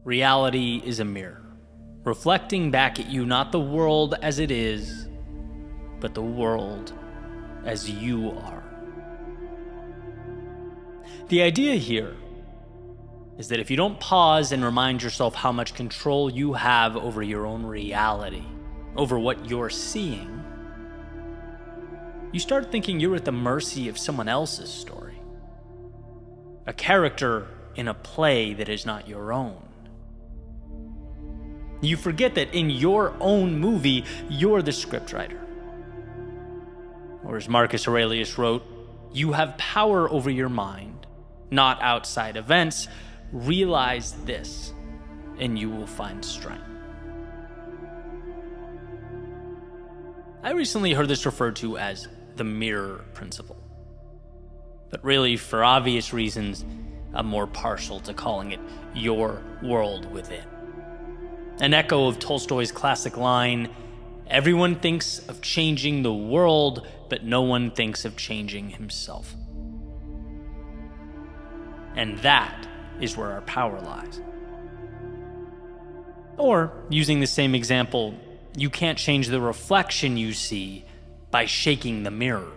Reality is a mirror, reflecting back at you not the world as it is, but the world as you are. The idea here is that if you don't pause and remind yourself how much control you have over your own reality, over what you're seeing, you start thinking you're at the mercy of someone else's story, a character in a play that is not your own. You forget that in your own movie, you're the scriptwriter. Or as Marcus Aurelius wrote, you have power over your mind, not outside events. Realize this, and you will find strength. I recently heard this referred to as the mirror principle. But really, for obvious reasons, I'm more partial to calling it your world within. An echo of Tolstoy's classic line, everyone thinks of changing the world, but no one thinks of changing himself. And that is where our power lies. Or, using the same example, you can't change the reflection you see by shaking the mirror.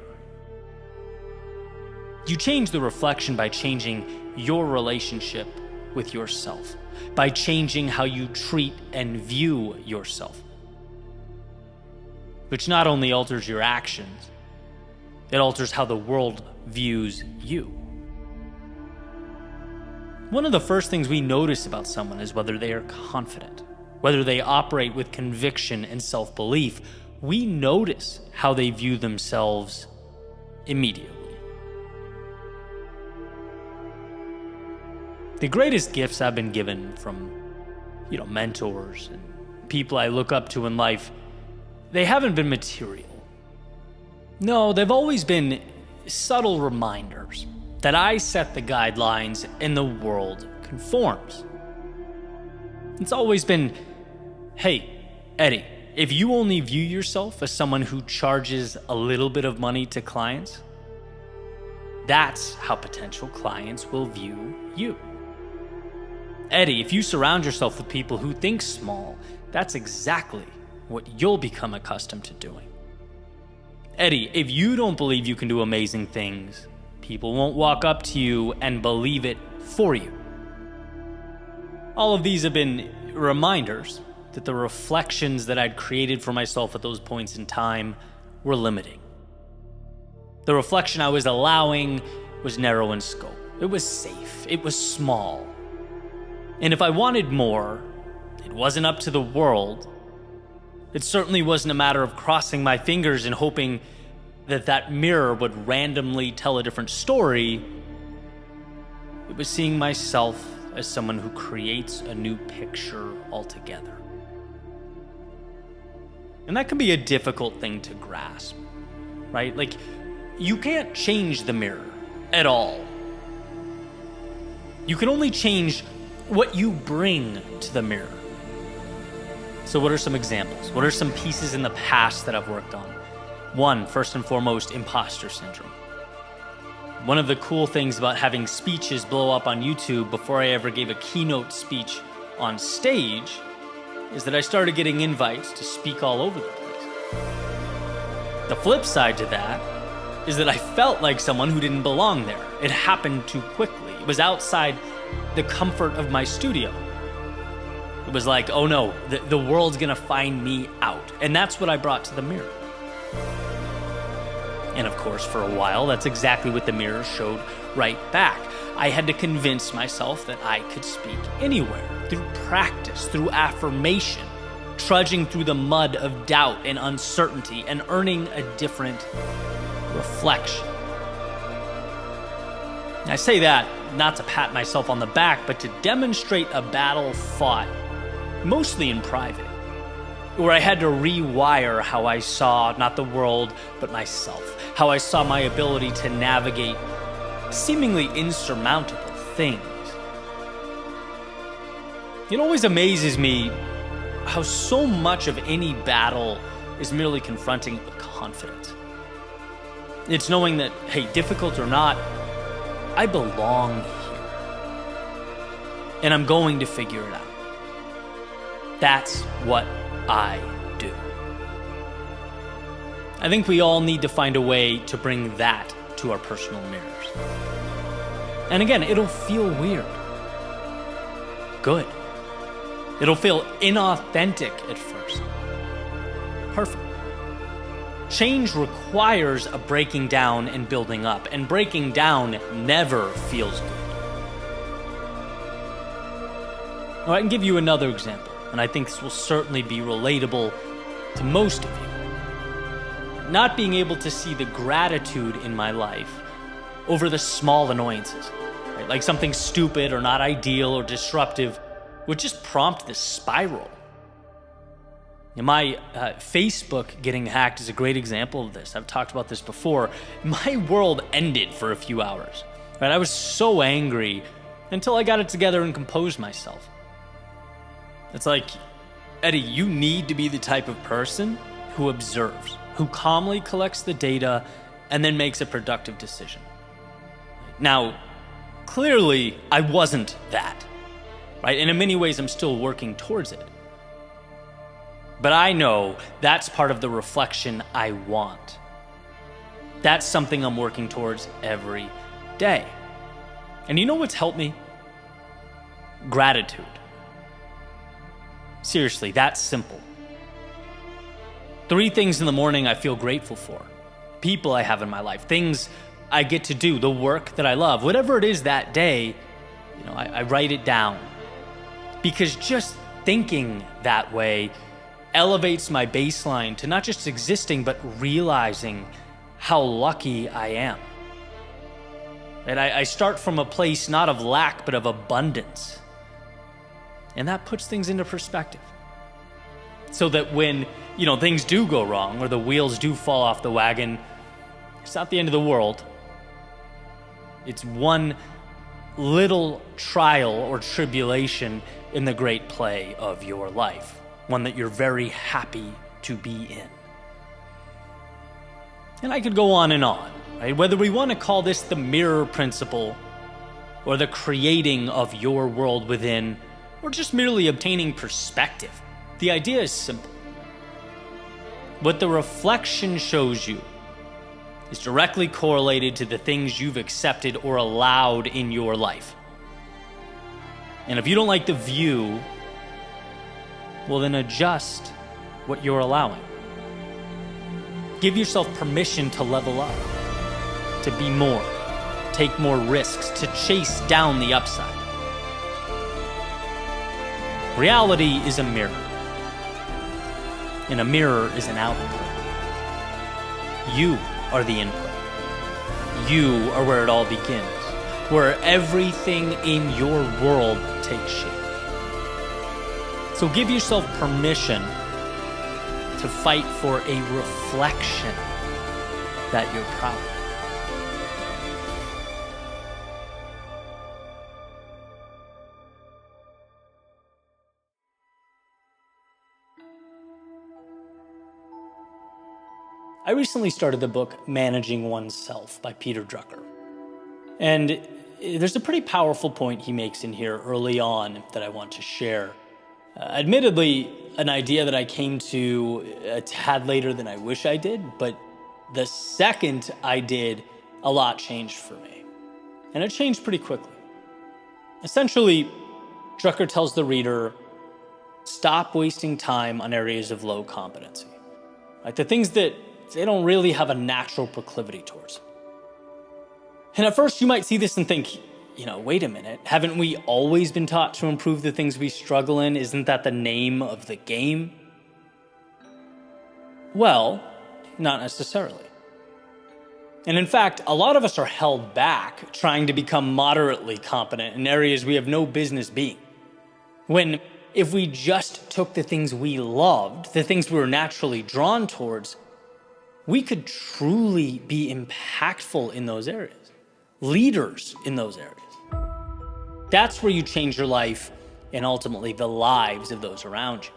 You change the reflection by changing your relationship with yourself, by changing how you treat and view yourself, which not only alters your actions, it alters how the world views you. One of the first things we notice about someone is whether they are confident, whether they operate with conviction and self-belief. We notice how they view themselves immediately. The greatest gifts I've been given from, mentors and people I look up to in life, they haven't been material. No, they've always been subtle reminders that I set the guidelines and the world conforms. It's always been, hey, Eddie, if you only view yourself as someone who charges a little bit of money to clients, that's how potential clients will view you. Eddie, if you surround yourself with people who think small, that's exactly what you'll become accustomed to doing. Eddie, if you don't believe you can do amazing things, people won't walk up to you and believe it for you. All of these have been reminders that the reflections that I'd created for myself at those points in time were limiting. The reflection I was allowing was narrow in scope. It was safe. It was small. And if I wanted more, it wasn't up to the world. It certainly wasn't a matter of crossing my fingers and hoping that that mirror would randomly tell a different story. It was seeing myself as someone who creates a new picture altogether. And that can be a difficult thing to grasp, right? Like, you can't change the mirror at all. You can only change what you bring to the mirror. So what are some examples? What are some pieces in the past that I've worked on? One, first and foremost, imposter syndrome. One of the cool things about having speeches blow up on YouTube before I ever gave a keynote speech on stage is that I started getting invites to speak all over the place. The flip side to that is that I felt like someone who didn't belong there. It happened too quickly. It was outside the comfort of my studio. It was like, oh no, the world's gonna find me out. And that's what I brought to the mirror. And of course, for a while, that's exactly what the mirror showed right back. I had to convince myself that I could speak anywhere, through practice, through affirmation, trudging through the mud of doubt and uncertainty, and earning a different reflection. I say that not to pat myself on the back, but to demonstrate a battle fought, mostly in private, where I had to rewire how I saw not the world, but myself, how I saw my ability to navigate seemingly insurmountable things. It always amazes me how so much of any battle is merely confronting confidence. It's knowing that, hey, difficult or not, I belong here. And I'm going to figure it out. That's what I do. I think we all need to find a way to bring that to our personal mirrors. And again, it'll feel weird. Good. It'll feel inauthentic at first. Perfect. Change requires a breaking down and building up, and breaking down never feels good. Now, I can give you another example, and I think this will certainly be relatable to most of you. Not being able to see the gratitude in my life over the small annoyances, right? Like something stupid or not ideal or disruptive would just prompt this spiral. And my Facebook getting hacked is a great example of this. I've talked about this before. My world ended for a few hours. Right? I was so angry until I got it together and composed myself. It's like, Eddie, you need to be the type of person who observes, who calmly collects the data and then makes a productive decision. Now, clearly, I wasn't that, right? And in many ways, I'm still working towards it. But I know that's part of the reflection I want. That's something I'm working towards every day. And you know what's helped me? Gratitude. Seriously, that's simple. 3 things in the morning I feel grateful for. People I have in my life, things I get to do, the work that I love, whatever it is that day, I write it down. Because just thinking that way elevates my baseline to not just existing, but realizing how lucky I am. And I start from a place not of lack, but of abundance. And that puts things into perspective. So that when, things do go wrong or the wheels do fall off the wagon, it's not the end of the world. It's one little trial or tribulation in the great play of your life. One that you're very happy to be in. And I could go on and on, right? Whether we want to call this the mirror principle, or the creating of your world within, or just merely obtaining perspective, the idea is simple. What the reflection shows you is directly correlated to the things you've accepted or allowed in your life. And if you don't like the view, well, then adjust what you're allowing. Give yourself permission to level up, to be more, take more risks, to chase down the upside. Reality is a mirror, and a mirror is an output. You are the input. You are where it all begins, where everything in your world takes shape. So give yourself permission to fight for a reflection that you're proud of. I recently started the book Managing Oneself by Peter Drucker. And there's a pretty powerful point he makes in here early on that I want to share. Admittedly, an idea that I came to a tad later than I wish I did, but the second I did, a lot changed for me. And it changed pretty quickly. Essentially, Drucker tells the reader, stop wasting time on areas of low competency. Like the things that they don't really have a natural proclivity towards. And at first you might see this and think, wait a minute, haven't we always been taught to improve the things we struggle in? Isn't that the name of the game? Well, not necessarily. And in fact, a lot of us are held back trying to become moderately competent in areas we have no business being. When if we just took the things we loved, the things we were naturally drawn towards, we could truly be impactful in those areas, leaders in those areas. That's where you change your life and ultimately the lives of those around you.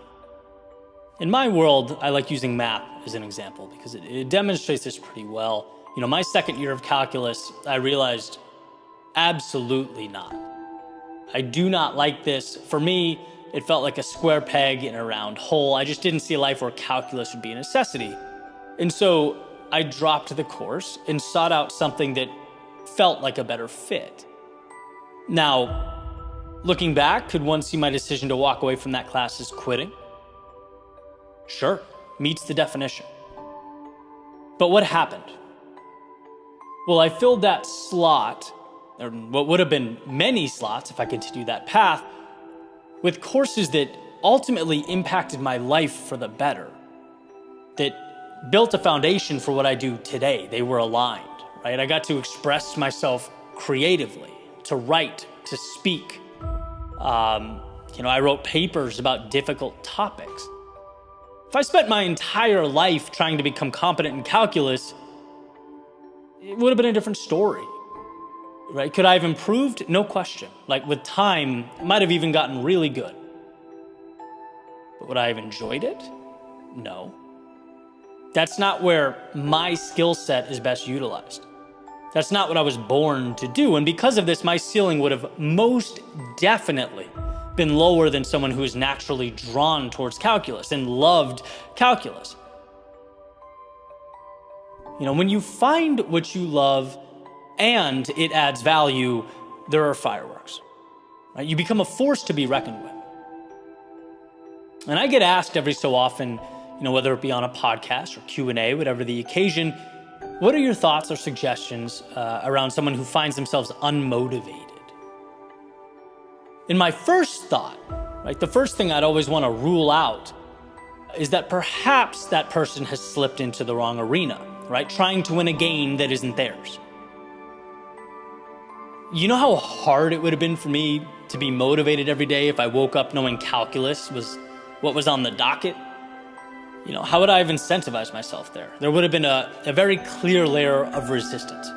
In my world, I like using math as an example because it demonstrates this pretty well. My second year of calculus, I realized absolutely not. I do not like this. For me, it felt like a square peg in a round hole. I just didn't see a life where calculus would be a necessity. And so I dropped the course and sought out something that felt like a better fit. Now, looking back, could one see my decision to walk away from that class as quitting? Sure, meets the definition. But what happened? Well, I filled that slot, or what would have been many slots if I continued that path, with courses that ultimately impacted my life for the better, that built a foundation for what I do today. They were aligned, right? I got to express myself creatively, to write, to speak. I wrote papers about difficult topics. If I spent my entire life trying to become competent in calculus, it would have been a different story, right? Could I have improved? No question. Like with time, I might have even gotten really good. But would I have enjoyed it? No. That's not where my skill set is best utilized. That's not what I was born to do. And because of this, my ceiling would have most definitely been lower than someone who is naturally drawn towards calculus and loved calculus. When you find what you love and it adds value, there are fireworks. Right? You become a force to be reckoned with. And I get asked every so often, whether it be on a podcast or Q&A, whatever the occasion, what are your thoughts or suggestions around someone who finds themselves unmotivated? In my first thought, right, the first thing I'd always want to rule out is that perhaps that person has slipped into the wrong arena, right? Trying to win a game that isn't theirs. You know how hard it would have been for me to be motivated every day if I woke up knowing calculus was what was on the docket? How would I have incentivized myself there? There would have been a very clear layer of resistance.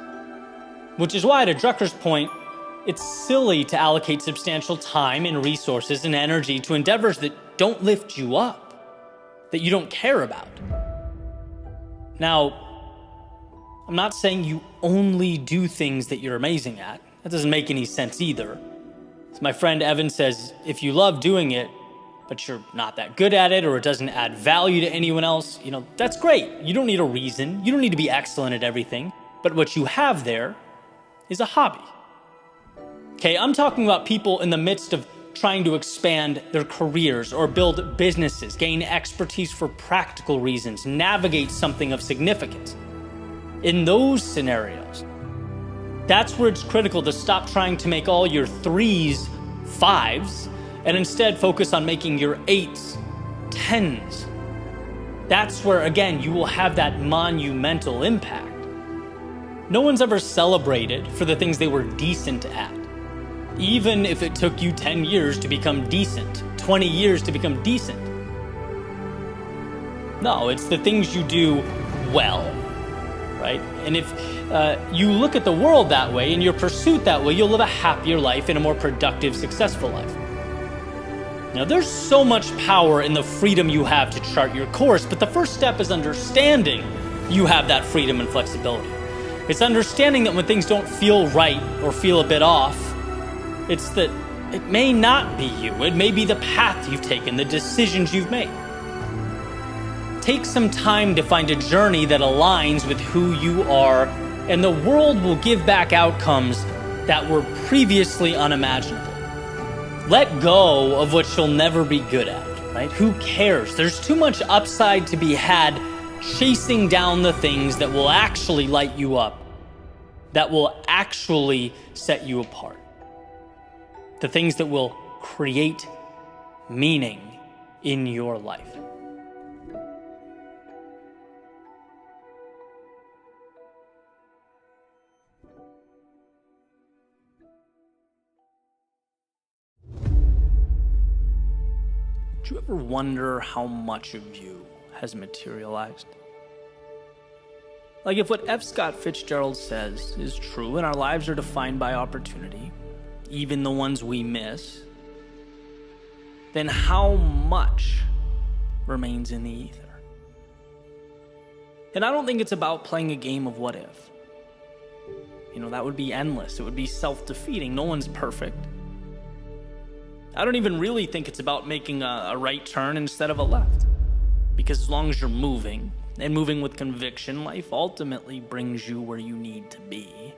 Which is why, to Drucker's point, it's silly to allocate substantial time and resources and energy to endeavors that don't lift you up, that you don't care about. Now, I'm not saying you only do things that you're amazing at. That doesn't make any sense either. As my friend Evan says, if you love doing it, but you're not that good at it, or it doesn't add value to anyone else, that's great. You don't need a reason. You don't need to be excellent at everything. But what you have there is a hobby. Okay, I'm talking about people in the midst of trying to expand their careers or build businesses, gain expertise for practical reasons, navigate something of significance. In those scenarios, that's where it's critical to stop trying to make all your 3s 5s and instead focus on making your 8s 10s. That's where, again, you will have that monumental impact. No one's ever celebrated for the things they were decent at. Even if it took you 10 years to become decent, 20 years to become decent. No, it's the things you do well, right? And if you look at the world that way and your pursuit that way, you'll live a happier life and a more productive, successful life. Now, there's so much power in the freedom you have to chart your course, but the first step is understanding you have that freedom and flexibility. It's understanding that when things don't feel right or feel a bit off, it's that it may not be you. It may be the path you've taken, the decisions you've made. Take some time to find a journey that aligns with who you are, and the world will give back outcomes that were previously unimaginable. Let go of what you'll never be good at, right? Who cares? There's too much upside to be had chasing down the things that will actually light you up, that will actually set you apart. The things that will create meaning in your life. Do you ever wonder how much of you has materialized? Like, if what F. Scott Fitzgerald says is true and our lives are defined by opportunity, even the ones we miss, then how much remains in the ether? And I don't think it's about playing a game of what if. That would be endless. It would be self-defeating. No one's perfect. I don't even really think it's about making a right turn instead of a left. Because as long as you're moving, and moving with conviction, life ultimately brings you where you need to be.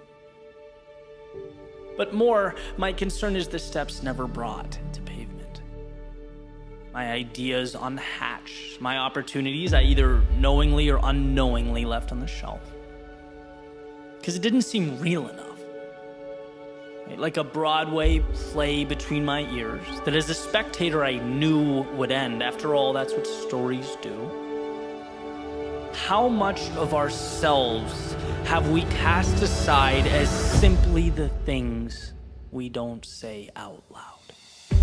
But more, my concern is the steps never brought to pavement. My ideas unhatched, my opportunities I either knowingly or unknowingly left on the shelf. Because it didn't seem real enough. Like a Broadway play between my ears that as a spectator I knew would end. After all, that's what stories do. How much of ourselves have we cast aside as simply the things we don't say out loud?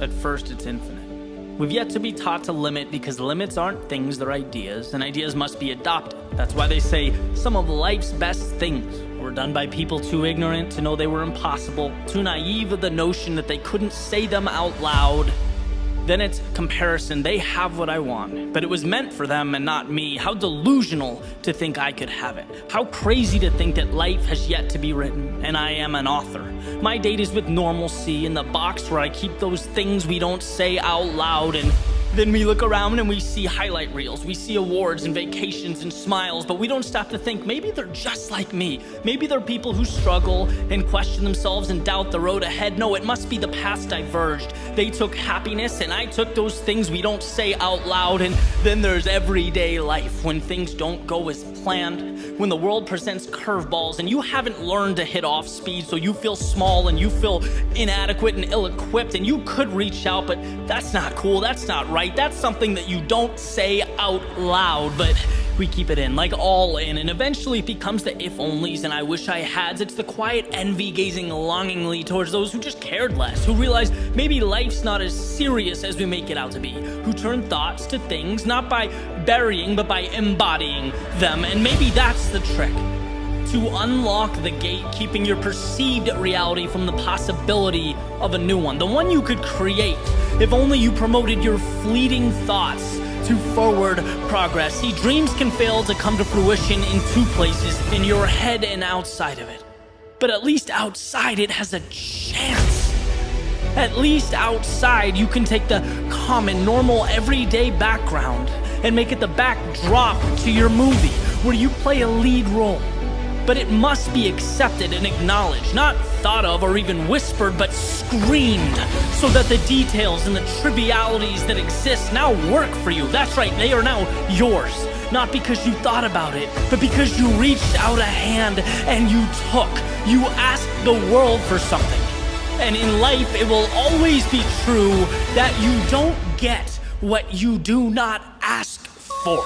At first, it's infinite. We've yet to be taught to limit because limits aren't things, they're ideas, and ideas must be adopted. That's why they say some of life's best things were done by people too ignorant to know they were impossible, too naive of the notion that they couldn't say them out loud. Then it's comparison. They have what I want, but it was meant for them and not me. How delusional to think I could have it. How crazy to think that life has yet to be written, and I am an author. My date is with normalcy in the box where I keep those things we don't say out loud, and then we look around and we see highlight reels, we see awards and vacations and smiles, but we don't stop to think maybe they're just like me. Maybe they're people who struggle and question themselves and doubt the road ahead. No, it must be the paths diverged. They took happiness and I took those things we don't say out loud. And then there's everyday life when things don't go as planned, when the world presents curveballs and you haven't learned to hit off speed, so you feel small and you feel inadequate and ill-equipped, and you could reach out, but that's not cool, that's not right. That's something that you don't say out loud, but we keep it in, like all in, and eventually it becomes the if-onlys and I wish I hads. It's the quiet envy gazing longingly towards those who just cared less, who realize maybe life's not as serious as we make it out to be, who turn thoughts to things not by burying but by embodying them. And maybe that's the trick, to unlock the gate, keeping your perceived reality from the possibility of a new one, the one you could create if only you promoted your fleeting thoughts to forward progress. See, dreams can fail to come to fruition in two places, in your head and outside of it. But at least outside it has a chance. At least outside you can take the common, normal, everyday background and make it the backdrop to your movie, where you play a lead role. But it must be accepted and acknowledged, not thought of or even whispered, but screamed, so that the details and the trivialities that exist now work for you. That's right, they are now yours. Not because you thought about it, but because you reached out a hand and you took. You asked the world for something. And in life, it will always be true that you don't get what you do not ask for.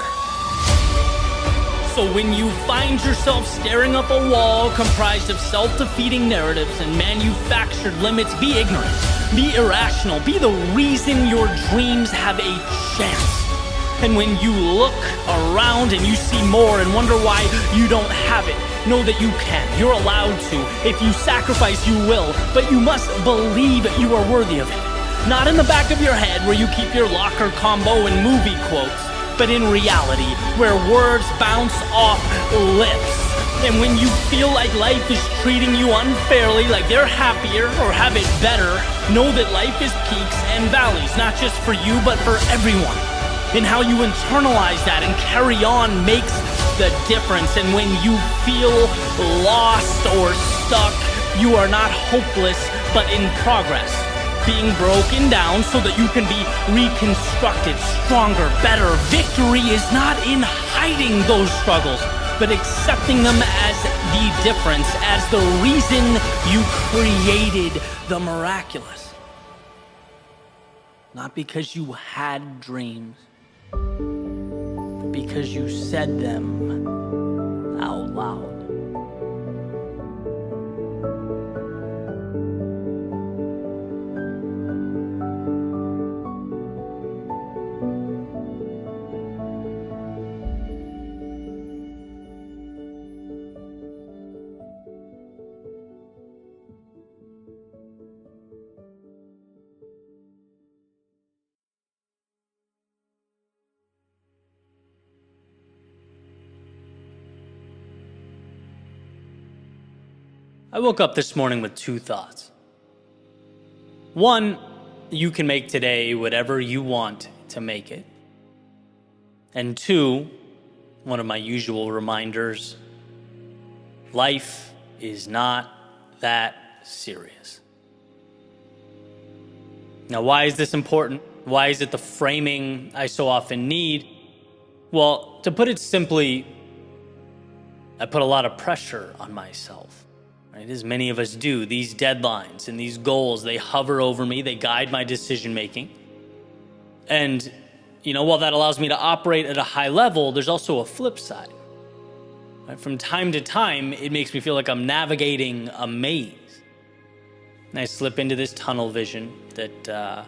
So when you find yourself staring up a wall comprised of self-defeating narratives and manufactured limits, be ignorant, be irrational, be the reason your dreams have a chance. And when you look around and you see more and wonder why you don't have it, know that you can. You're allowed to. If you sacrifice, you will. But you must believe you are worthy of it. Not in the back of your head where you keep your locker combo and movie quotes, but in reality, where words bounce off lips. And when you feel like life is treating you unfairly, like they're happier or have it better, know that life is peaks and valleys, not just for you, but for everyone. And how you internalize that and carry on makes the difference. And when you feel lost or stuck, you are not hopeless, but in progress. Being broken down so that you can be reconstructed, stronger, better. Victory is not in hiding those struggles, but accepting them as the difference, as the reason you created the miraculous. Not because you had dreams, but because you said them out loud. I woke up this morning with two thoughts. One, you can make today whatever you want to make it. And two, one of my usual reminders, life is not that serious. Now, why is this important? Why is it the framing I so often need? Well, to put it simply, I put a lot of pressure on myself, right? As many of us do. These deadlines and these goals, they hover over me, they guide my decision making. And, while that allows me to operate at a high level, there's also a flip side. Right? From time to time, it makes me feel like I'm navigating a maze. And I slip into this tunnel vision that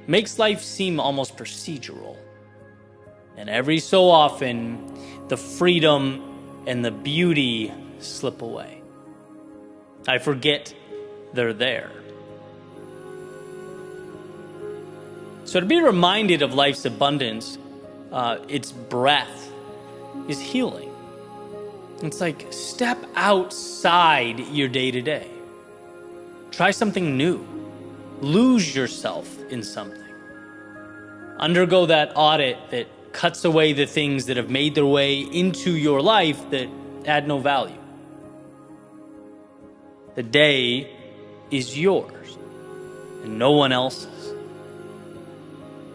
makes life seem almost procedural. And every so often, the freedom and the beauty slip away. I forget they're there. So to be reminded of life's abundance, its breath is healing. It's like step outside your day-to-day. Try something new. Lose yourself in something. Undergo that audit that cuts away the things that have made their way into your life that add no value. The day is yours and no one else's.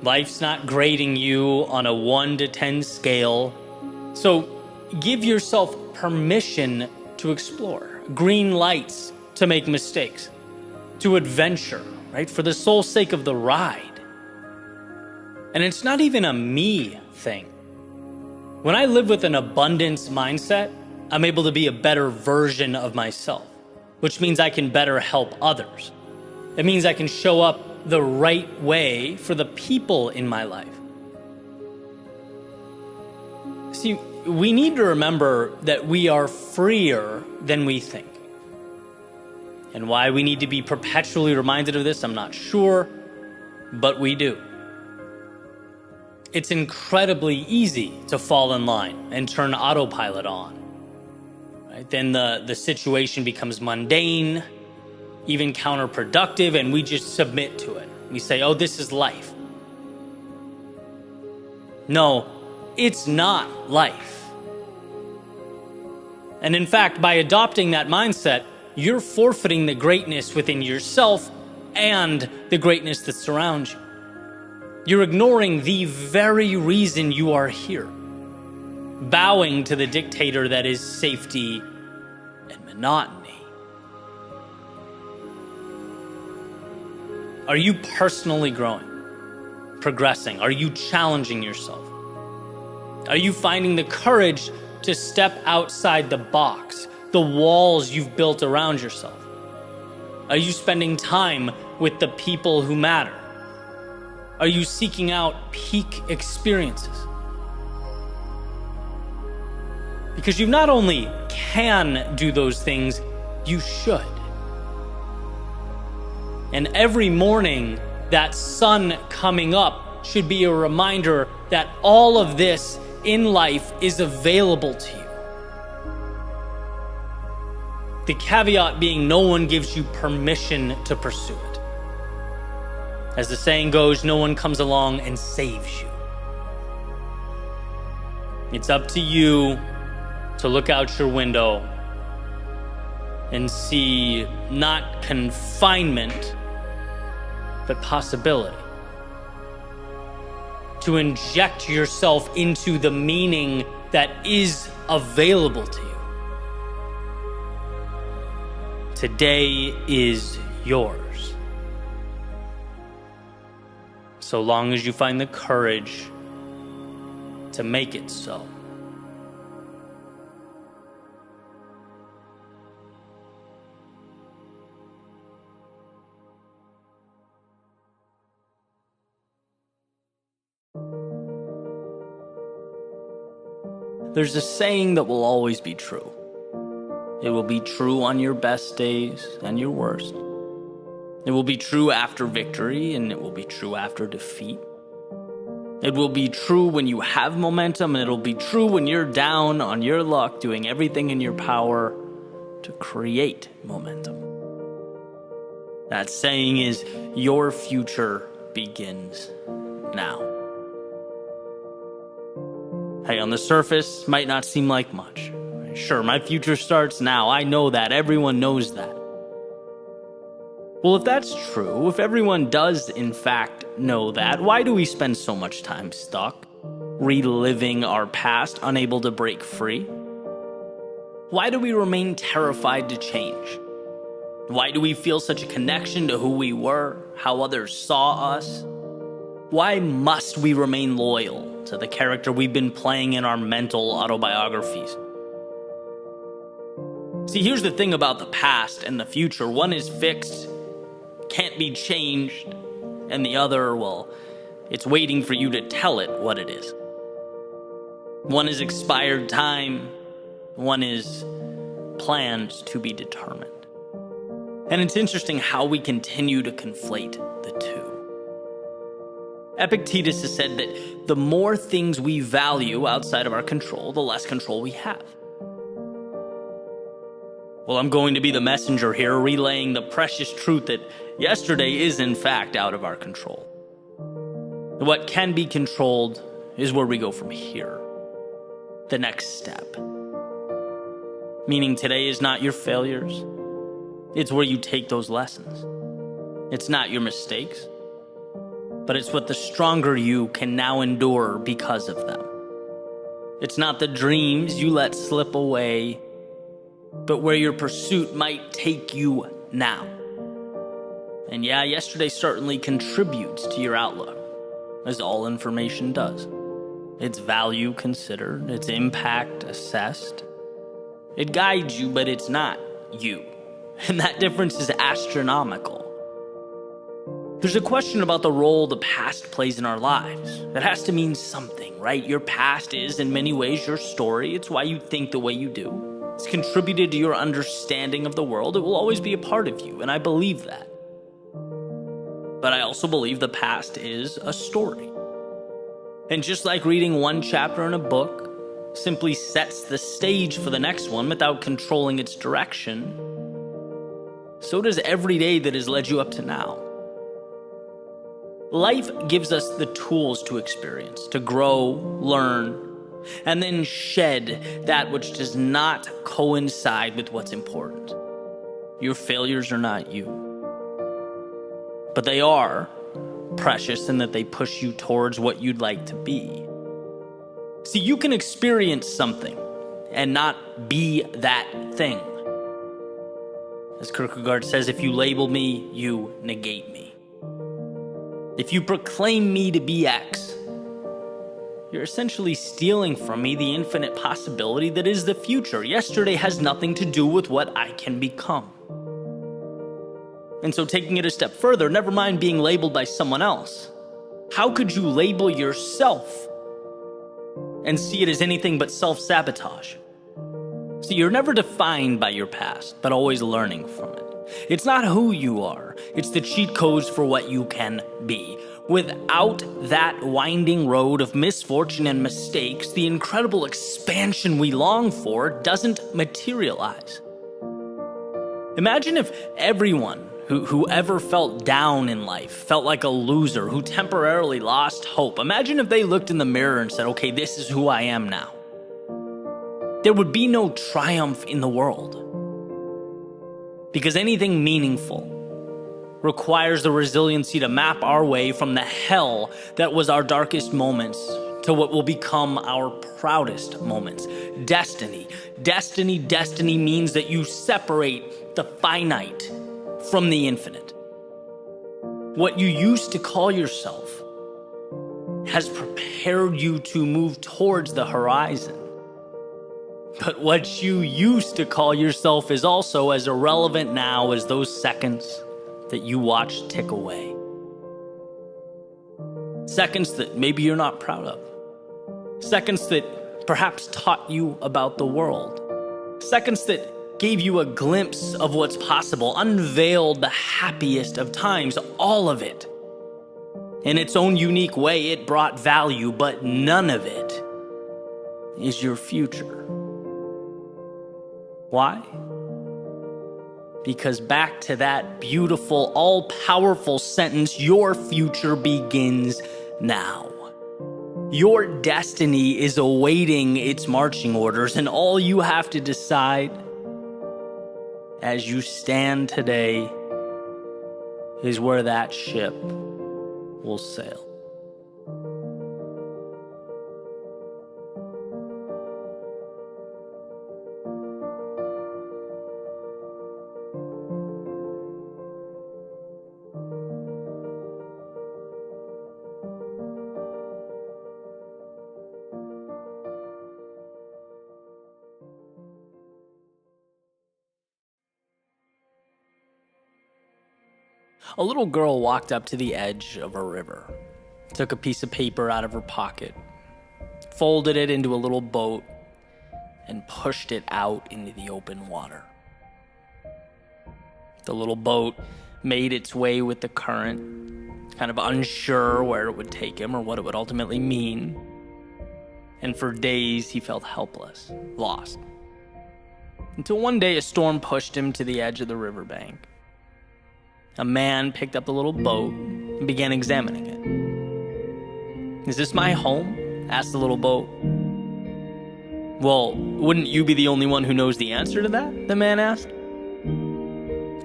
Life's not grading you on a 1 to 10 scale. So give yourself permission to explore. Green lights to make mistakes. To adventure, right? For the sole sake of the ride. And it's not even a me thing. When I live with an abundance mindset, I'm able to be a better version of myself, which means I can better help others. It means I can show up the right way for the people in my life. See, we need to remember that we are freer than we think. And why we need to be perpetually reminded of this, I'm not sure, but we do. It's incredibly easy to fall in line and turn autopilot on. Right? Then the situation becomes mundane, even counterproductive, and we just submit to it. We say, oh, this is life. No, it's not life. And in fact, by adopting that mindset, you're forfeiting the greatness within yourself and the greatness that surrounds you. You're ignoring the very reason you are here, bowing to the dictator that is safety and monotony. Are you personally growing, progressing? Are you challenging yourself? Are you finding the courage to step outside the box, the walls you've built around yourself? Are you spending time with the people who matter? Are you seeking out peak experiences? Because you not only can do those things, you should. And every morning, that sun coming up should be a reminder that all of this in life is available to you. The caveat being no one gives you permission to pursue it. As the saying goes, no one comes along and saves you. It's up to you to look out your window and see not confinement, but possibility. To inject yourself into the meaning that is available to you. Today is yours. So long as you find the courage to make it so. There's a saying that will always be true. It will be true on your best days and your worst. It will be true after victory, and it will be true after defeat. It will be true when you have momentum, and it'll be true when you're down on your luck, doing everything in your power to create momentum. That saying is, your future begins now. Hey, on the surface, might not seem like much. Sure, my future starts now. I know that. Everyone knows that. Well, if that's true, if everyone does in fact know that, why do we spend so much time stuck, reliving our past, unable to break free? Why do we remain terrified to change? Why do we feel such a connection to who we were, how others saw us? Why must we remain loyal to the character we've been playing in our mental autobiographies? See, here's the thing about the past and the future. One is fixed, can't be changed, and the other, well, it's waiting for you to tell it what it is. One is expired time, one is planned to be determined. And it's interesting how we continue to conflate the two. Epictetus has said that the more things we value outside of our control, the less control we have. Well, I'm going to be the messenger here, relaying the precious truth that yesterday is in fact out of our control. What can be controlled is where we go from here. The next step. Meaning today is not your failures. It's where you take those lessons. It's not your mistakes, but it's what the stronger you can now endure because of them. It's not the dreams you let slip away, but where your pursuit might take you now. And yeah, yesterday certainly contributes to your outlook, as all information does. Its value considered, its impact assessed. It guides you, but it's not you. And that difference is astronomical. There's a question about the role the past plays in our lives. That has to mean something, right? Your past is, in many ways, your story. It's why you think the way you do. It's contributed to your understanding of the world. It will always be a part of you, and I believe that. But I also believe the past is a story. And just like reading one chapter in a book simply sets the stage for the next one without controlling its direction, so does every day that has led you up to now. Life gives us the tools to experience, to grow, learn, and then shed that which does not coincide with what's important. Your failures are not you. But they are precious in that they push you towards what you'd like to be. See, you can experience something and not be that thing. As Kierkegaard says, if you label me, you negate me. If you proclaim me to be X, you're essentially stealing from me the infinite possibility that is the future. Yesterday has nothing to do with what I can become. And so taking it a step further, never mind being labeled by someone else. How could you label yourself and see it as anything but self-sabotage? See, you're never defined by your past, but always learning from it. It's not who you are. It's the cheat codes for what you can be. Without that winding road of misfortune and mistakes, the incredible expansion we long for doesn't materialize. Imagine if everyone who ever felt down in life, felt like a loser, who temporarily lost hope. Imagine if they looked in the mirror and said, okay, this is who I am now. There would be no triumph in the world. Because anything meaningful requires the resiliency to map our way from the hell that was our darkest moments to what will become our proudest moments. Destiny. Destiny means that you separate the finite from the infinite. What you used to call yourself has prepared you to move towards the horizon. But what you used to call yourself is also as irrelevant now as those seconds that you watch tick away. Seconds that maybe you're not proud of. Seconds that perhaps taught you about the world. Seconds that gave you a glimpse of what's possible, unveiled the happiest of times, all of it. In its own unique way, it brought value, but none of it is your future. Why? Because back to that beautiful, all-powerful sentence, your future begins now. Your destiny is awaiting its marching orders, and all you have to decide as you stand today is where that ship will sail. A little girl walked up to the edge of a river, took a piece of paper out of her pocket, folded it into a little boat, and pushed it out into the open water. The little boat made its way with the current, kind of unsure where it would take him or what it would ultimately mean. And for days he felt helpless, lost. Until one day a storm pushed him to the edge of the riverbank. A man picked up the little boat and began examining it. "Is this my home?" asked the little boat. "Well, wouldn't you be the only one who knows the answer to that?" the man asked.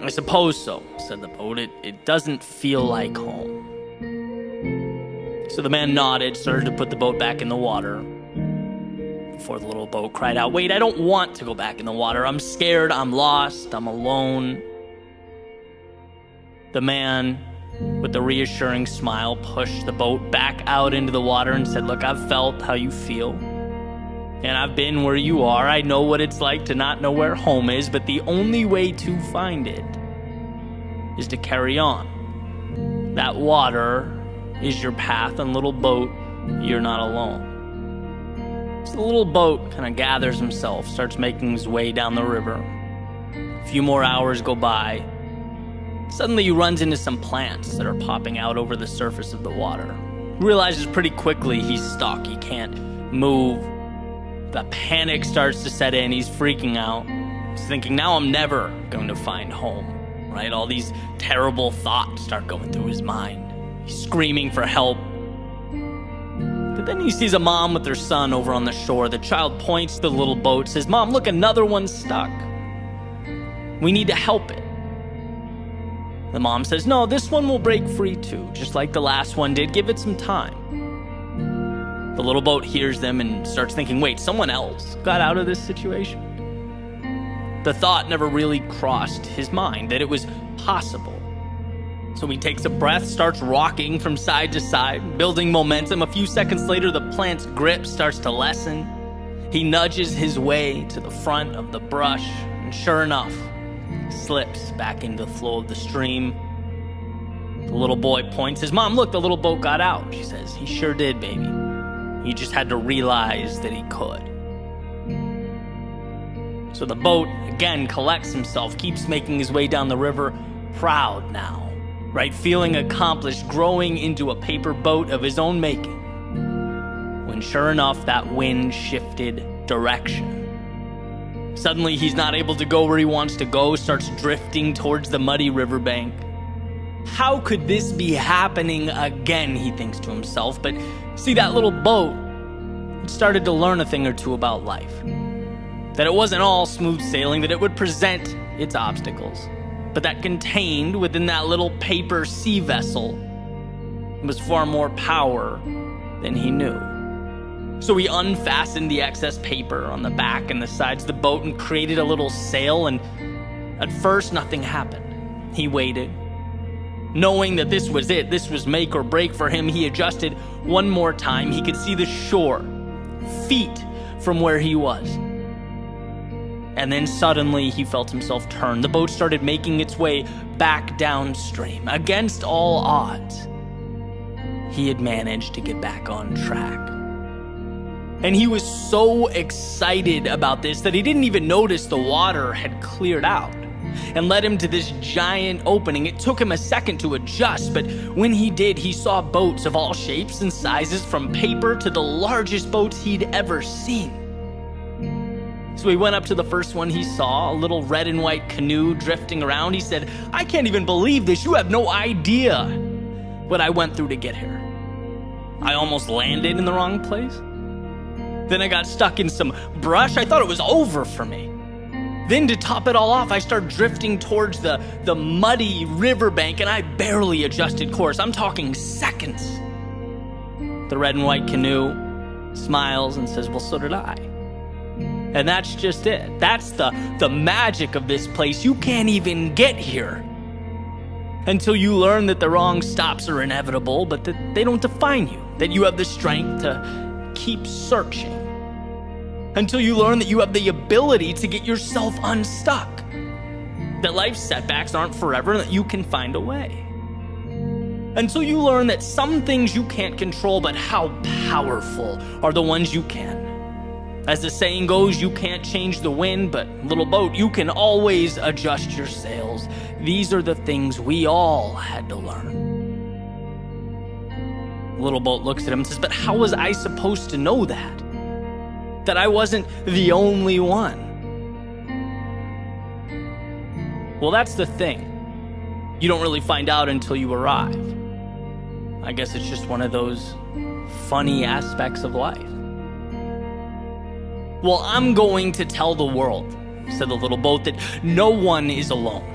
"I suppose so," said the boat. It doesn't feel like home." So the man nodded, started to put the boat back in the water, before the little boat cried out, "Wait, I don't want to go back in the water. I'm scared, I'm lost, I'm alone." The man, with a reassuring smile, pushed the boat back out into the water and said, "Look, I've felt how you feel, and I've been where you are. I know what it's like to not know where home is, but the only way to find it is to carry on. That water is your path, and little boat, you're not alone." So the little boat kind of gathers himself, starts making his way down the river. A few more hours go by. Suddenly he runs into some plants that are popping out over the surface of the water. Realizes pretty quickly he's stuck, he can't move. The panic starts to set in, he's freaking out. He's thinking, now I'm never going to find home, right? All these terrible thoughts start going through his mind. He's screaming for help. But then he sees a mom with her son over on the shore. The child points to the little boat, says, "Mom, look, another one's stuck. We need to help it." The mom says, "No, this one will break free too, just like the last one did. Give it some time." The little boat hears them and starts thinking, wait, someone else got out of this situation? The thought never really crossed his mind that it was possible. So he takes a breath, starts rocking from side to side, building momentum. A few seconds later, the plant's grip starts to lessen. He nudges his way to the front of the brush, and sure enough, slips back into the flow of the stream. The little boy points, says, "Mom, look, the little boat got out." She says, "He sure did, baby. He just had to realize that he could." So the boat, again, collects himself, keeps making his way down the river, proud now, right? Feeling accomplished, growing into a paper boat of his own making. When sure enough, that wind shifted direction. Suddenly, he's not able to go where he wants to go, starts drifting towards the muddy riverbank. How could this be happening again, he thinks to himself. But see, that little boat had started to learn a thing or two about life. That it wasn't all smooth sailing, that it would present its obstacles. But that contained within that little paper sea vessel was far more power than he knew. So he unfastened the excess paper on the back and the sides of the boat and created a little sail, and at first nothing happened. He waited. Knowing that this was it, this was make or break for him, he adjusted one more time. He could see the shore, feet from where he was. And then suddenly he felt himself turn. The boat started making its way back downstream. Against all odds, he had managed to get back on track. And he was so excited about this that he didn't even notice the water had cleared out and led him to this giant opening. It took him a second to adjust, but when he did, he saw boats of all shapes and sizes, from paper to the largest boats he'd ever seen. So he went up to the first one he saw, a little red and white canoe drifting around. He said, "I can't even believe this. You have no idea what I went through to get here. I almost landed in the wrong place. Then I got stuck in some brush. I thought it was over for me. Then to top it all off, I started drifting towards the muddy riverbank, and I barely adjusted course. I'm talking seconds." The red and white canoe smiles and says, "Well, so did I." And that's just it. That's the magic of this place. You can't even get here until you learn that the wrong stops are inevitable, but that they don't define you, that you have the strength to keep searching, until you learn that you have the ability to get yourself unstuck, that life's setbacks aren't forever, and that you can find a way, until you learn that some things you can't control, but how powerful are the ones you can. As the saying goes, you can't change the wind, but little boat, you can always adjust your sails. These are the things we all had to learn. Little boat looks at him and says, "But how was I supposed to know that? That I wasn't the only one?" Well, that's the thing. You don't really find out until you arrive. I guess it's just one of those funny aspects of life. "Well, I'm going to tell the world," said the little boat, "that no one is alone.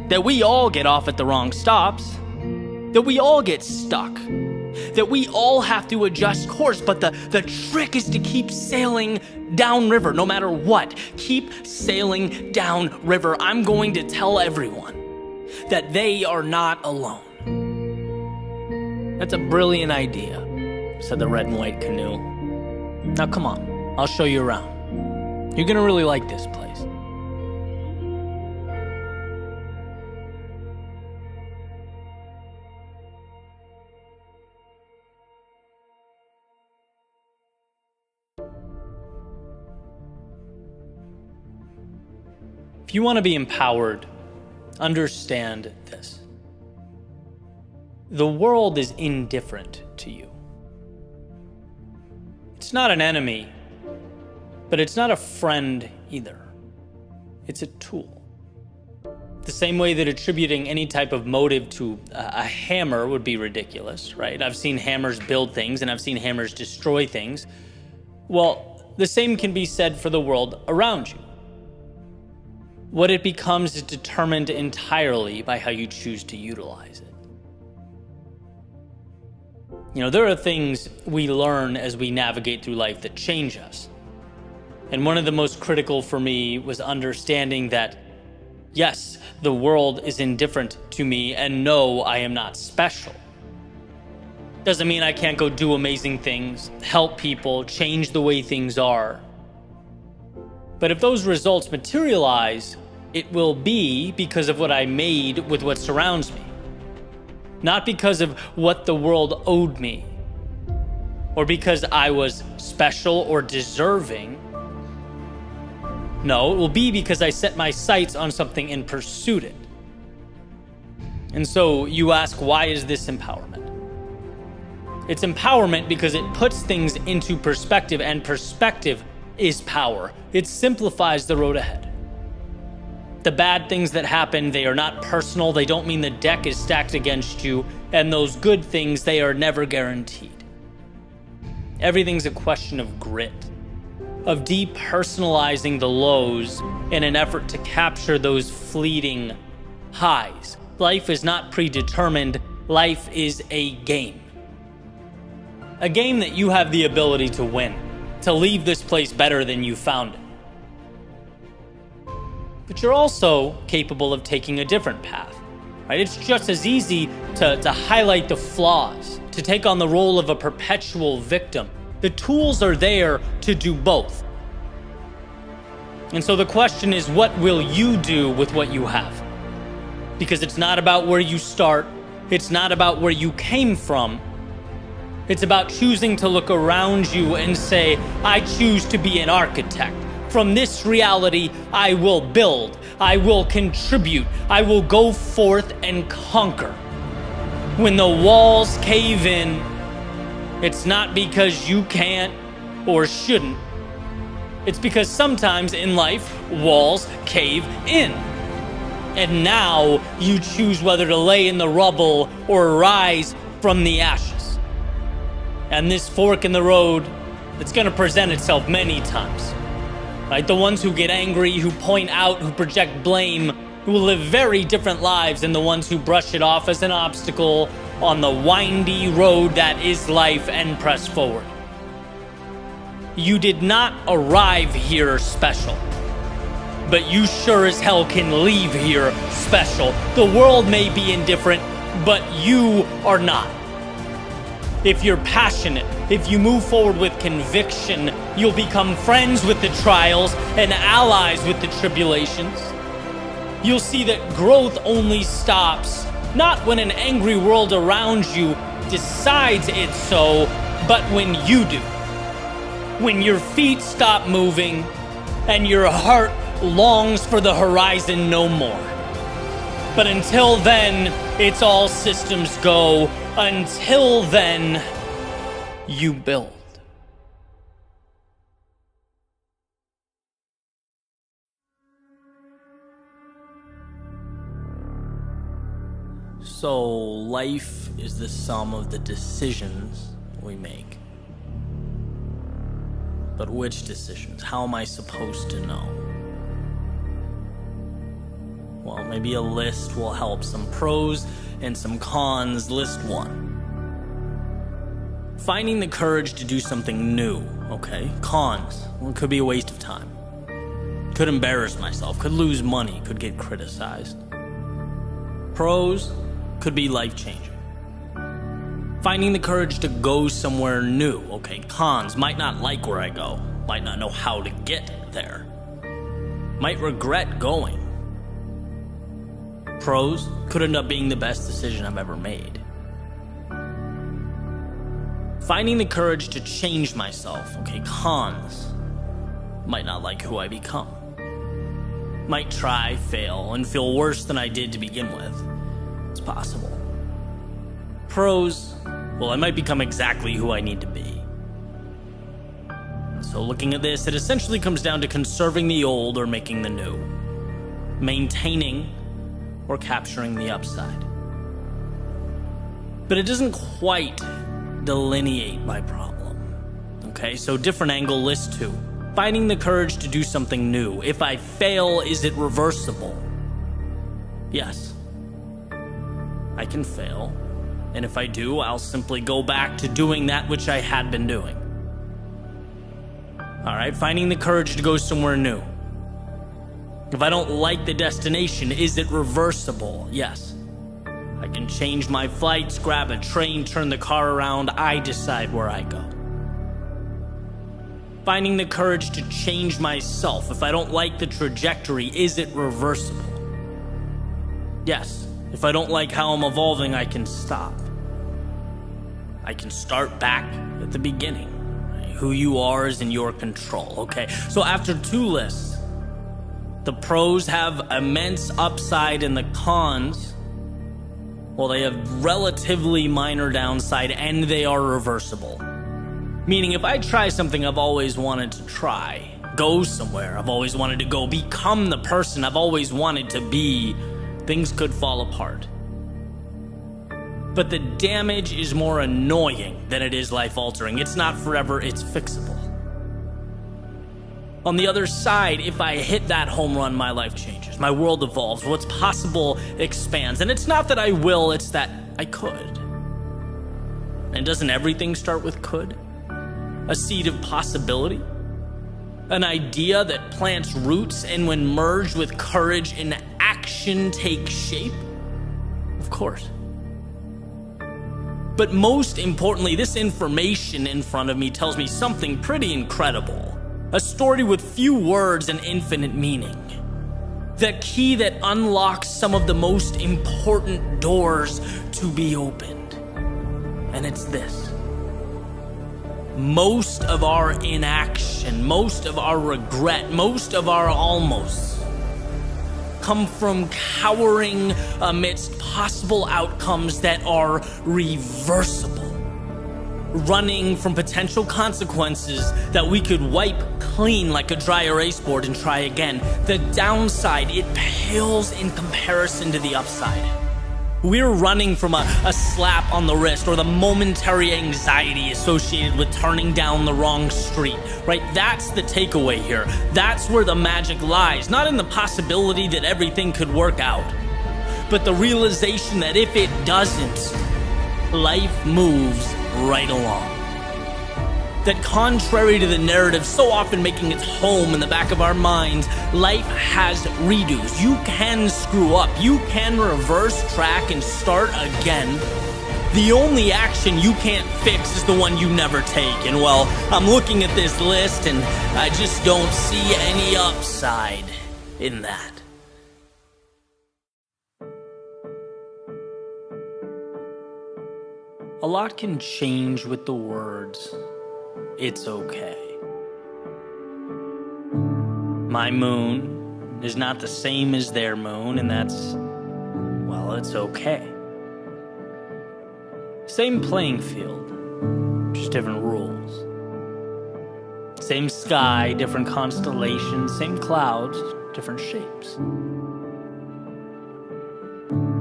That we all get off at the wrong stops. That we all get stuck. That we all have to adjust course, but the trick is to keep sailing downriver no matter what. Keep sailing downriver. I'm going to tell everyone that they are not alone." "That's a brilliant idea," said the red and white canoe. "Now come on, I'll show you around. You're gonna really like this place." If you want to be empowered, understand this. The world is indifferent to you. It's not an enemy, but it's not a friend either. It's a tool. The same way that attributing any type of motive to a hammer would be ridiculous, right? I've seen hammers build things and I've seen hammers destroy things. Well, the same can be said for the world around you. What it becomes is determined entirely by how you choose to utilize it. You know, there are things we learn as we navigate through life that change us. And one of the most critical for me was understanding that, yes, the world is indifferent to me, and no, I am not special. Doesn't mean I can't go do amazing things, help people, change the way things are. But if those results materialize, it will be because of what I made with what surrounds me. Not because of what the world owed me, or because I was special or deserving. No, it will be because I set my sights on something and pursued it. And so you ask, why is this empowerment? It's empowerment because it puts things into perspective, and perspective is power. It simplifies the road ahead. The bad things that happen, they are not personal. They don't mean the deck is stacked against you. And those good things, they are never guaranteed. Everything's a question of grit, of depersonalizing the lows in an effort to capture those fleeting highs. Life is not predetermined. Life is a game. A game that you have the ability to win, to leave this place better than you found it. But you're also capable of taking a different path, right? It's just as easy to highlight the flaws, to take on the role of a perpetual victim. The tools are there to do both. And so the question is, what will you do with what you have? Because it's not about where you start. It's not about where you came from. It's about choosing to look around you and say, I choose to be an architect. From this reality, I will build. I will contribute. I will go forth and conquer. When the walls cave in, it's not because you can't or shouldn't. It's because sometimes in life, walls cave in. And now you choose whether to lay in the rubble or rise from the ashes. And this fork in the road, it's going to present itself many times. Right? The ones who get angry, who point out, who project blame, who will live very different lives than the ones who brush it off as an obstacle on the windy road that is life and press forward. You did not arrive here special, but you sure as hell can leave here special. The world may be indifferent, but you are not. If you're passionate, if you move forward with conviction, you'll become friends with the trials and allies with the tribulations. You'll see that growth only stops, not when an angry world around you decides it's so, but when you do. When your feet stop moving and your heart longs for the horizon no more. But until then, it's all systems go. Until then, you build. So, life is the sum of the decisions we make. But which decisions? How am I supposed to know? Well, maybe a list will help. Some pros and some cons. List 1. Finding the courage to do something new. Okay, cons. Well, it could be a waste of time. Could embarrass myself. Could lose money. Could get criticized. Pros could be life-changing. Finding the courage to go somewhere new. Okay, cons. Might not like where I go. Might not know how to get there. Might regret going. Pros could end up being the best decision I've ever made. Finding the courage to change myself. Okay, cons. Might not like who I become. Might try, fail, and feel worse than I did to begin with. It's possible. Pros, well, I might become exactly who I need to be. So looking at this, it essentially comes down to conserving the old or making the new. Maintaining or capturing the upside. But it doesn't quite delineate my problem. Okay, so different angle, list 2. Finding the courage to do something new. If I fail, is it reversible? Yes. I can fail. And if I do, I'll simply go back to doing that which I had been doing. Alright, finding the courage to go somewhere new. If I don't like the destination, is it reversible? Yes. I can change my flights, grab a train, turn the car around. I decide where I go. Finding the courage to change myself. If I don't like the trajectory, is it reversible? Yes. If I don't like how I'm evolving, I can stop. I can start back at the beginning. Who you are is in your control, okay? So after 2 lists, the pros have immense upside and the cons, well, they have relatively minor downside and they are reversible. Meaning if I try something I've always wanted to try, go somewhere I've always wanted to go, become the person I've always wanted to be, things could fall apart. But the damage is more annoying than it is life-altering. It's not forever, it's fixable. On the other side, if I hit that home run, my life changes. My world evolves. What's possible expands. And it's not that I will, it's that I could. And doesn't everything start with could? A seed of possibility? An idea that plants roots and when merged with courage and action takes shape? Of course. But most importantly, this information in front of me tells me something pretty incredible. A story with few words and infinite meaning. The key that unlocks some of the most important doors to be opened. And it's this. Most of our inaction, most of our regret, most of our almosts come from cowering amidst possible outcomes that are reversible. running from potential consequences that we could wipe clean like a dry erase board and try again. The downside, it pales in comparison to the upside. We're running from a slap on the wrist or the momentary anxiety associated with turning down the wrong street, right? That's the takeaway here. That's where the magic lies, not in the possibility that everything could work out, but the realization that if it doesn't, life moves right along. That contrary to the narrative so often making its home in the back of our minds, life has redos. You can screw up. You can reverse track and start again. The only action you can't fix is the one you never take. And well, I'm looking at this list and I just don't see any upside in that. A lot can change with the words, "It's okay." My moon is not the same as their moon, and that's, well, it's okay. Same playing field, just different rules. Same sky, different constellations, same clouds, different shapes.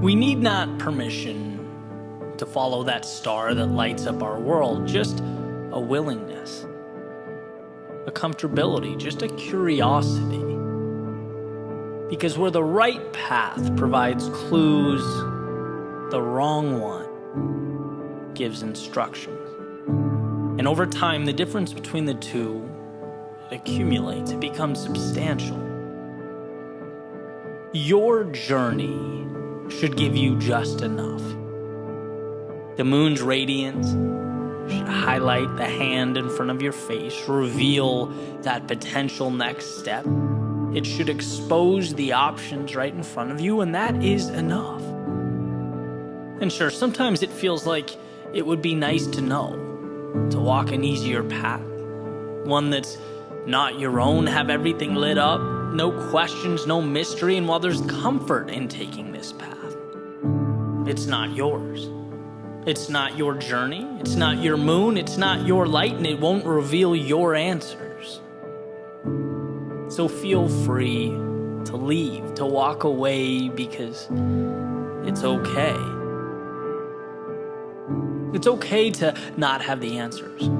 We need not permission to follow that star that lights up our world, just a willingness, a comfortability, just a curiosity. Because where the right path provides clues, the wrong one gives instructions. And over time, the difference between the two accumulates, it becomes substantial. Your journey should give you just enough. The moon's radiance should highlight the hand in front of your face, reveal that potential next step. It should expose the options right in front of you, and that is enough. And sure, sometimes it feels like it would be nice to know, to walk an easier path, one that's not your own, have everything lit up, no questions, no mystery, and while there's comfort in taking this path, it's not yours. It's not your journey, it's not your moon, it's not your light, and it won't reveal your answers. So feel free to leave, to walk away, because it's okay. It's okay to not have the answers.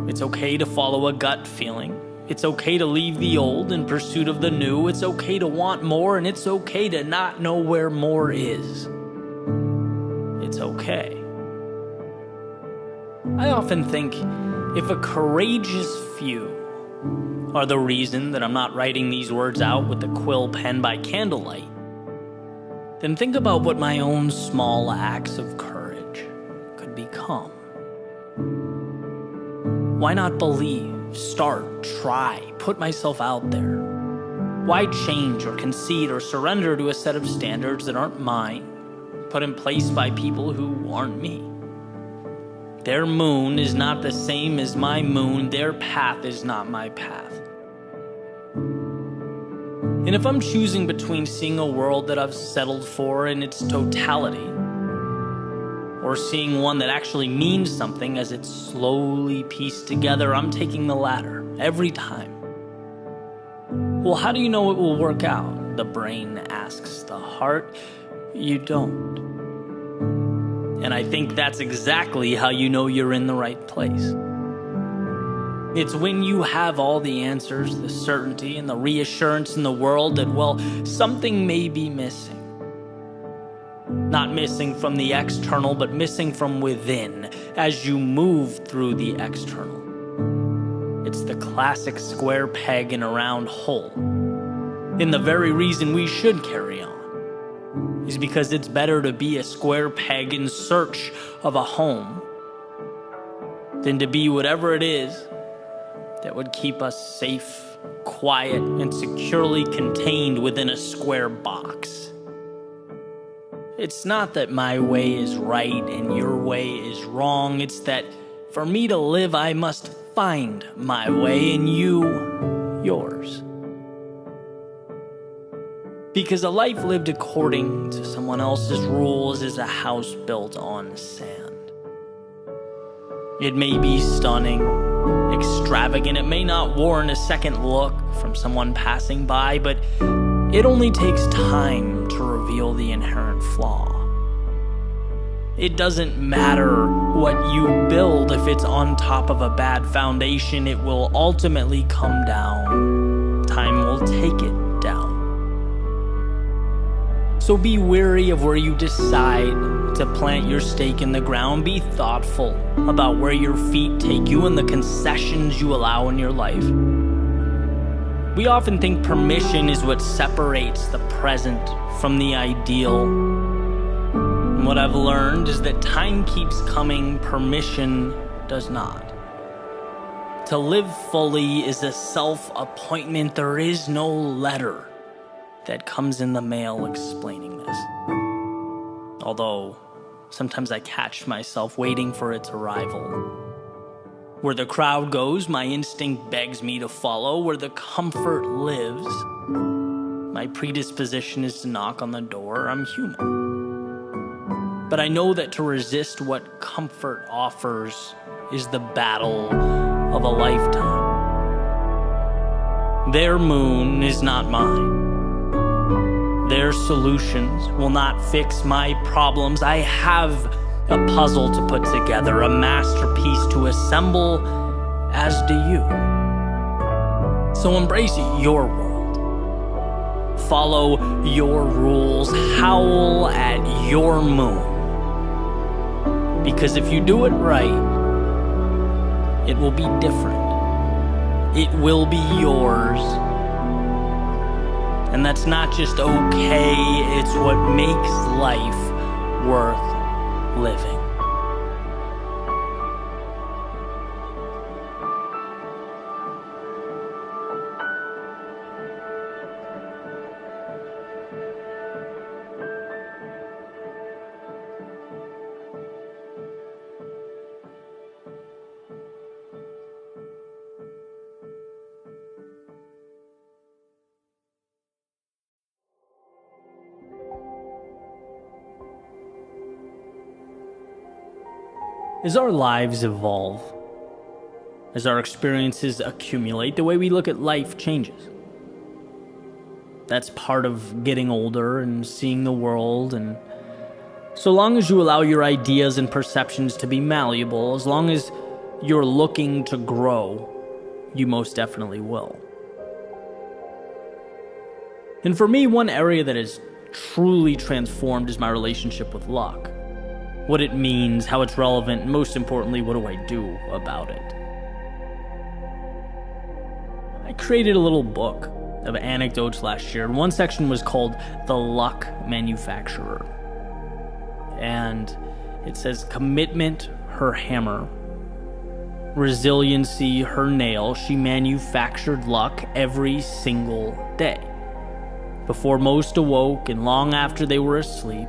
It's okay to follow a gut feeling. It's okay to leave the old in pursuit of the new. It's okay to want more, and it's okay to not know where more is. It's okay. I often think if a courageous few are the reason that I'm not writing these words out with a quill pen by candlelight, then think about what my own small acts of courage could become. Why not believe, start, try, put myself out there? Why change or concede or surrender to a set of standards that aren't mine, put in place by people who aren't me? Their moon is not the same as my moon. Their path is not my path. And if I'm choosing between seeing a world that I've settled for in its totality, or seeing one that actually means something as it's slowly pieced together, I'm taking the latter every time. Well, how do you know it will work out? The brain asks the heart. You don't. And I think that's exactly how you know you're in the right place. It's when you have all the answers, the certainty, and the reassurance in the world that, well, something may be missing. Not missing from the external, but missing from within as you move through the external. It's the classic square peg in a round hole. And the very reason we should carry on is because it's better to be a square peg in search of a home than to be whatever it is that would keep us safe, quiet, and securely contained within a square box. It's not that my way is right and your way is wrong. It's that for me to live, I must find my way and you yours. Because a life lived according to someone else's rules is a house built on sand. It may be stunning, extravagant, it may not warrant a second look from someone passing by, but it only takes time to reveal the inherent flaw. It doesn't matter what you build if it's on top of a bad foundation, it will ultimately come down. Time will take it down. So be wary of where you decide to plant your stake in the ground. Be thoughtful about where your feet take you and the concessions you allow in your life. We often think permission is what separates the present from the ideal. And what I've learned is that time keeps coming, permission does not. To live fully is a self-appointment. There is no letter that comes in the mail explaining this. Although, sometimes I catch myself waiting for its arrival. Where the crowd goes, my instinct begs me to follow. Where the comfort lives, my predisposition is to knock on the door. I'm human. But I know that to resist what comfort offers is the battle of a lifetime. Their moon is not mine. Their solutions will not fix my problems. I have a puzzle to put together, a masterpiece to assemble, as do you. So embrace your world. Follow your rules. Howl at your moon. Because if you do it right, it will be different. It will be yours. And that's not just okay, it's what makes life worth living. As our lives evolve, as our experiences accumulate, the way we look at life changes. That's part of getting older and seeing the world, and so long as you allow your ideas and perceptions to be malleable, as long as you're looking to grow, you most definitely will. And for me, one area that has truly transformed is my relationship with luck. What it means, how it's relevant, and most importantly, what do I do about it? I created a little book of anecdotes last year, and one section was called The Luck Manufacturer. And it says, commitment, her hammer. Resiliency, her nail. She manufactured luck every single day. Before most awoke and long after they were asleep,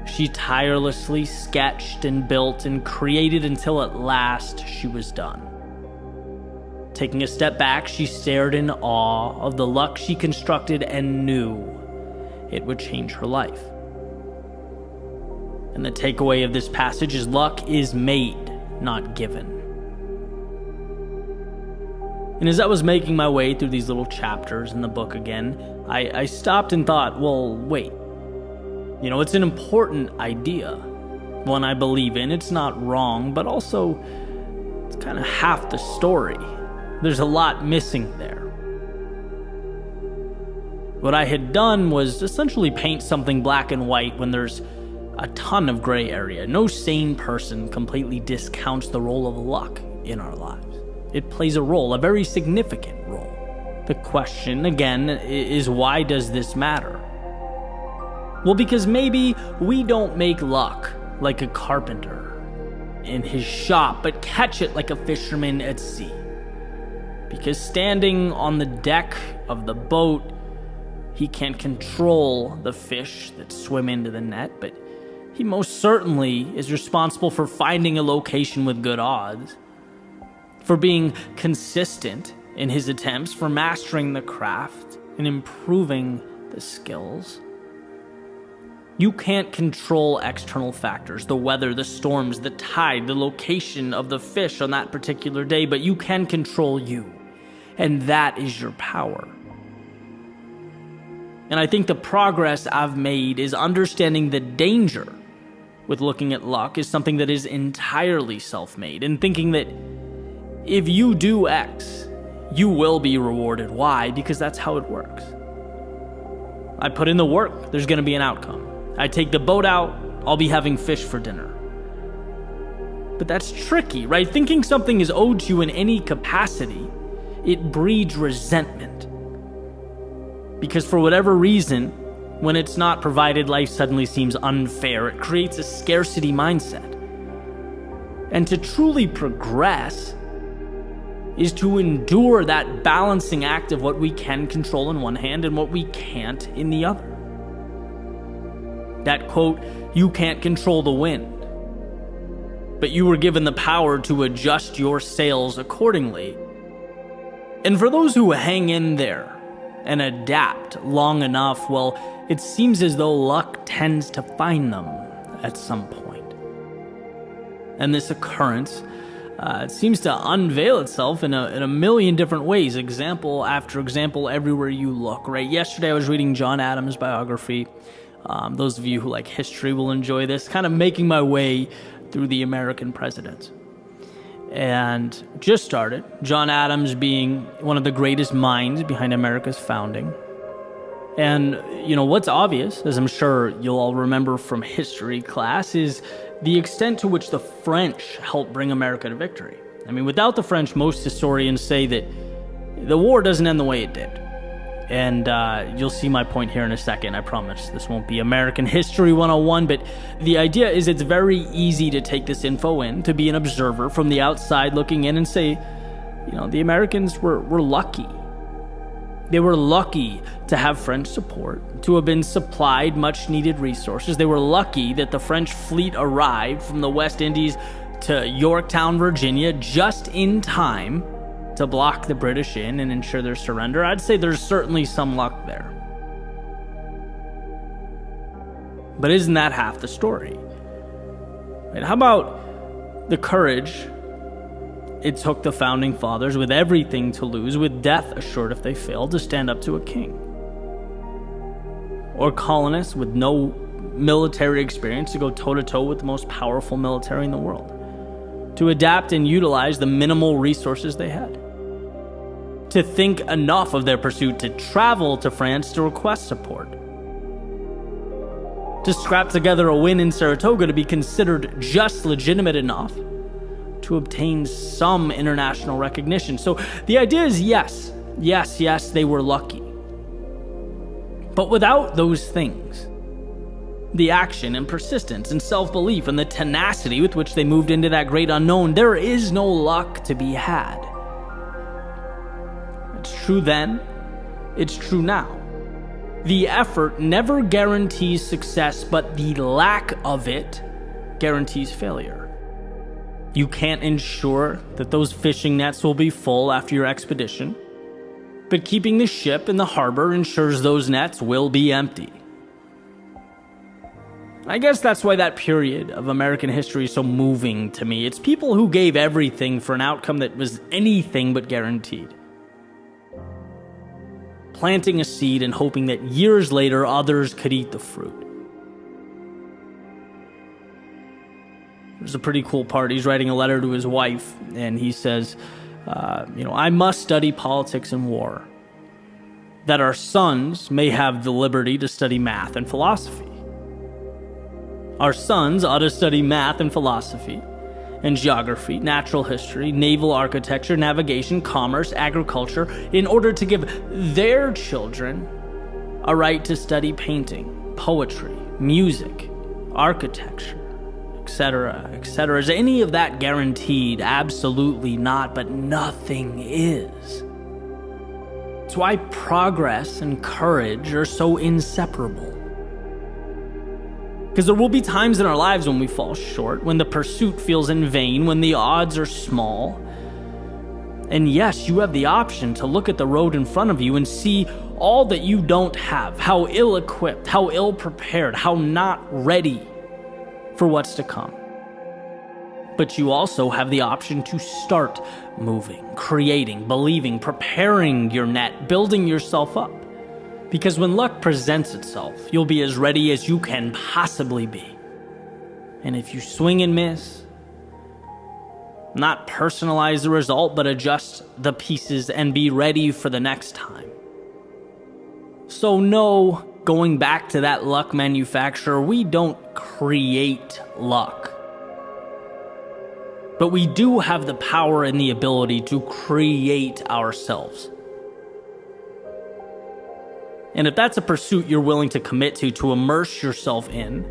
she tirelessly sketched and built and created until at last she was done. Taking a step back, she stared in awe of the luck she constructed and knew it would change her life. And the takeaway of this passage is luck is made, not given. And as I was making my way through these little chapters in the book again, I stopped and thought, well, wait. You know, it's an important idea, one I believe in. It's not wrong, but also it's kind of half the story. There's a lot missing there. What I had done was essentially paint something black and white when there's a ton of gray area. No sane person completely discounts the role of luck in our lives. It plays a role, a very significant role. The question, again, is why does this matter? Well, because maybe we don't make luck like a carpenter in his shop, but catch it like a fisherman at sea. Because standing on the deck of the boat, he can't control the fish that swim into the net, but he most certainly is responsible for finding a location with good odds, for being consistent in his attempts, for mastering the craft and improving the skills. You can't control external factors, the weather, the storms, the tide, the location of the fish on that particular day, but you can control you. And that is your power. And I think the progress I've made is understanding the danger with looking at luck is something that is entirely self-made, and thinking that if you do X, you will be rewarded Y, because that's how it works. I put in the work, there's going to be an outcome. I take the boat out, I'll be having fish for dinner. But that's tricky, right? Thinking something is owed to you in any capacity, it breeds resentment. Because for whatever reason, when it's not provided, life suddenly seems unfair. It creates a scarcity mindset. And to truly progress is to endure that balancing act of what we can control in one hand and what we can't in the other. That quote, "You can't control the wind, but you were given the power to adjust your sails accordingly." And for those who hang in there and adapt long enough, well, it seems as though luck tends to find them at some point. And this occurrence it seems to unveil itself in a million different ways, example after example everywhere you look, right? Yesterday I was reading John Adams' biography. Those of you who like history will enjoy this, kind of making my way through the American presidents. And just started, John Adams being one of the greatest minds behind America's founding. And, you know, what's obvious, as I'm sure you'll all remember from history class, is the extent to which the French helped bring America to victory. I mean, without the French, most historians say that the war doesn't end the way it did. And you'll see my point here in a second, I promise. This won't be American History 101, but the idea is it's very easy to take this info in, to be an observer from the outside looking in and say, you know, the Americans were lucky. They were lucky to have French support, to have been supplied much-needed resources. They were lucky that the French fleet arrived from the West Indies to Yorktown, Virginia, just in time to block the British in and ensure their surrender. I'd say there's certainly some luck there. But isn't that half the story? Right? How about the courage it took the founding fathers, with everything to lose, with death assured if they failed, to stand up to a king? Or colonists with no military experience to go toe-to-toe with the most powerful military in the world, to adapt and utilize the minimal resources they had, to think enough of their pursuit to travel to France to request support, to scrap together a win in Saratoga to be considered just legitimate enough to obtain some international recognition. So the idea is yes, they were lucky. But without those things, the action and persistence and self-belief and the tenacity with which they moved into that great unknown, there is no luck to be had. It's true then, it's true now. The effort never guarantees success, but the lack of it guarantees failure. You can't ensure that those fishing nets will be full after your expedition, but keeping the ship in the harbor ensures those nets will be empty. I guess that's why that period of American history is so moving to me. It's people who gave everything for an outcome that was anything but guaranteed. Planting a seed and hoping that years later others could eat the fruit. There's a pretty cool part. He's writing a letter to his wife, and he says, I must study politics and war, that our sons may have the liberty to study math and philosophy. Our sons ought to study math and philosophy and geography, natural history, naval architecture, navigation, commerce, agriculture, in order to give their children a right to study painting, poetry, music, architecture, etc., etc. Is any of that guaranteed? Absolutely not, but nothing is. It's why progress and courage are so inseparable. Because there will be times in our lives when we fall short, when the pursuit feels in vain, when the odds are small. And yes, you have the option to look at the road in front of you and see all that you don't have, how ill-equipped, how ill-prepared, how not ready for what's to come. But you also have the option to start moving, creating, believing, preparing your net, building yourself up. Because when luck presents itself, you'll be as ready as you can possibly be. And if you swing and miss, not personalize the result, but adjust the pieces and be ready for the next time. So no, going back to that luck manufacturer, we don't create luck. But we do have the power and the ability to create ourselves. And if that's a pursuit you're willing to commit to immerse yourself in,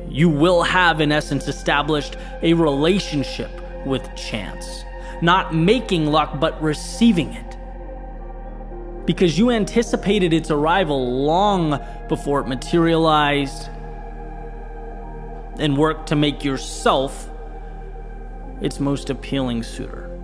you will have, in essence, established a relationship with chance. Not making luck, but receiving it. Because you anticipated its arrival long before it materialized and worked to make yourself its most appealing suitor.